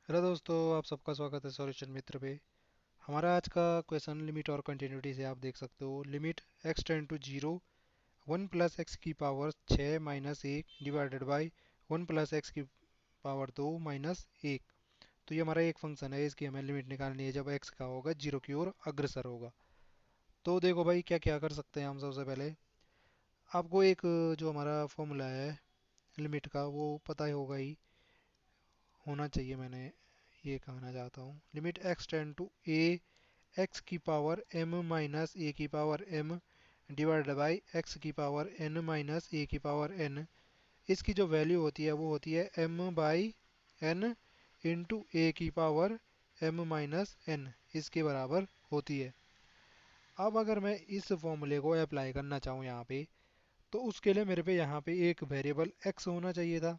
Hello दोस्तों, आप सबका स्वागत है सॉल्यूशन मित्र पे। हमारा आज का क्वेश्चन लिमिट और कंटिन्यूटी से आप देख सकते हो। Limit x tend to zero, one plus x की पावर 6 माइनस एक divided by one plus x की पावर 2 माइनस एक। तो ये हमारा एक फंक्शन है, इसकी हमें लिमिट निकालनी है जब x का होगा जीरो की ओर अग्रसर होगा। तो देखो भाई, क्या क्या कर सकते हैं हम। सबसे पहले आपको एक जो हमारा फॉर्मूला है लिमिट का वो पता ही होगा ही होना चाहिए। मैंने ये कहना चाहता हूँ, limit x tend to a x की पावर m माइनस ए की power m divided by x की पावर n माइनस ए की पावर n। इसकी जो वैल्यू होती है वो होती है m बाई n इंटू ए की पावर m माइनस n, इसके बराबर होती है। अब अगर मैं इस फॉर्मूले को अप्लाई करना चाहूँ यहाँ पे, तो उसके लिए मेरे पे यहाँ पे एक वेरिएबल x होना चाहिए था,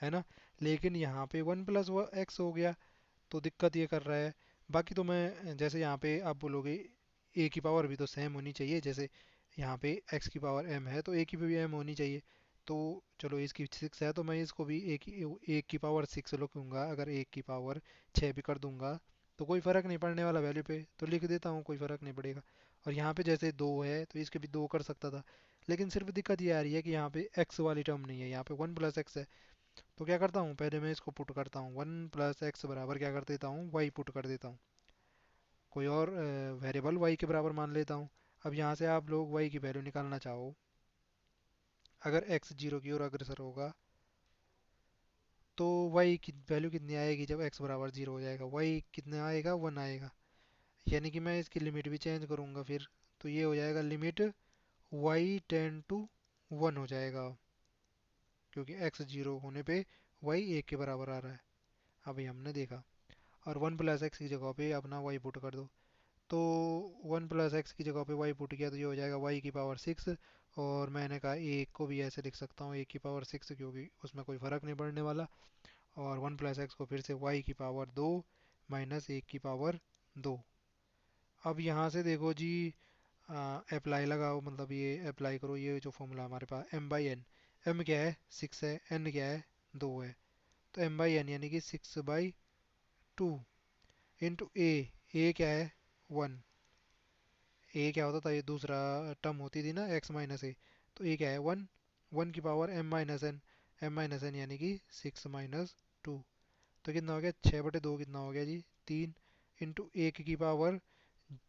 है ना। लेकिन यहाँ पे वन प्लस एक्स हो गया, तो दिक्कत ये कर रहा है। बाकी तो मैं जैसे यहाँ पे आप बोलोगे ए की पावर भी तो सेम होनी चाहिए, जैसे यहाँ पे एक्स की पावर एम है तो ए की भी एम होनी चाहिए। तो चलो, इसकी सिक्स है तो मैं इसको भी एक की पावर सिक्स लिखूंगा। अगर एक की पावर छः भी कर दूंगा तो कोई फ़र्क नहीं पड़ने वाला वैल्यू पे, तो लिख देता हूँ, कोई फ़र्क नहीं पड़ेगा। और यहाँ पे जैसे दो है तो इसके भी दो कर सकता था। लेकिन सिर्फ दिक्कत ये आ रही है कि यहाँ पे एक्स वाली टर्म नहीं है, यहाँ पे वन प्लस एक्स है। तो क्या करता हूँ, पहले मैं इसको पुट करता हूँ, वन प्लस एक्स बराबर क्या कर देता हूँ, वाई पुट कर देता हूँ। कोई और वेरिएबल वाई के बराबर मान लेता हूँ। अब यहाँ से आप लोग वाई की वैल्यू निकालना चाहो, अगर एक्स जीरो की ओर अग्रसर होगा तो वाई की वैल्यू कितनी आएगी जब एक्स बराबर जीरो हो जाएगा, वाई कितना आएगा, वन आएगा। यानी कि मैं इसकी लिमिट भी चेंज करूँगा फिर, तो ये हो जाएगा limit y tend to one हो जाएगा, क्योंकि एक्स जीरो होने पे वाई एक के बराबर आ रहा है। अभी हमने देखा। और वन प्लस एक्स की जगह पे अपना वाई पुट कर दो। तो वन प्लस एक्स की जगह पे वाई पुट किया तो ये हो जाएगा वाई की पावर सिक्स। और मैंने कहा एक को भी ऐसे लिख सकता हूँ, एक की पावर सिक्स, क्योंकि उसमें कोई फ़र्क नहीं पड़ने वाला। और वन प्लस एक्स को फिर से वाई की पावर दो माइनस एक की पावर दो। अब यहाँ से देखो जी, अप्लाई लगाओ, मतलब ये अप्लाई करो, ये जो फॉर्मूला हमारे पास एम बाई एन। एम क्या है, सिक्स है, एन क्या है, दो है। तो एम बाई एन यानी कि सिक्स बाई टू इंटू ए क्या है, वन। ए क्या होता था, ये दूसरा टर्म होती थी ना, एक्स माइनस ए। तो ए क्या है, वन। वन की power m minus n, m minus n यानी कि सिक्स माइनस टू। तो कितना हो गया, छः बटे दो कितना हो गया जी, तीन। इंटू एक की पावर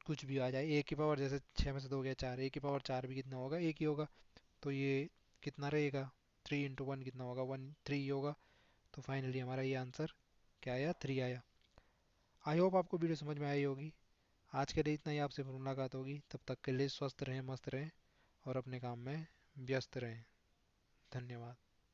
कुछ भी आ जाए, एक की पावर जैसे छः में से दो गया चार, एक की पावर चार भी कितना होगा, एक ही होगा। तो ये कितना रहेगा, थ्री इंटू वन कितना होगा, वन थ्री होगा। तो फाइनली हमारा ये आंसर क्या आया, थ्री आया। आई होप आपको वीडियो समझ में आई होगी। आज के लिए इतना ही, आपसे फिर मुलाकात होगी, तब तक के लिए स्वस्थ रहें, मस्त रहें और अपने काम में व्यस्त रहें। धन्यवाद।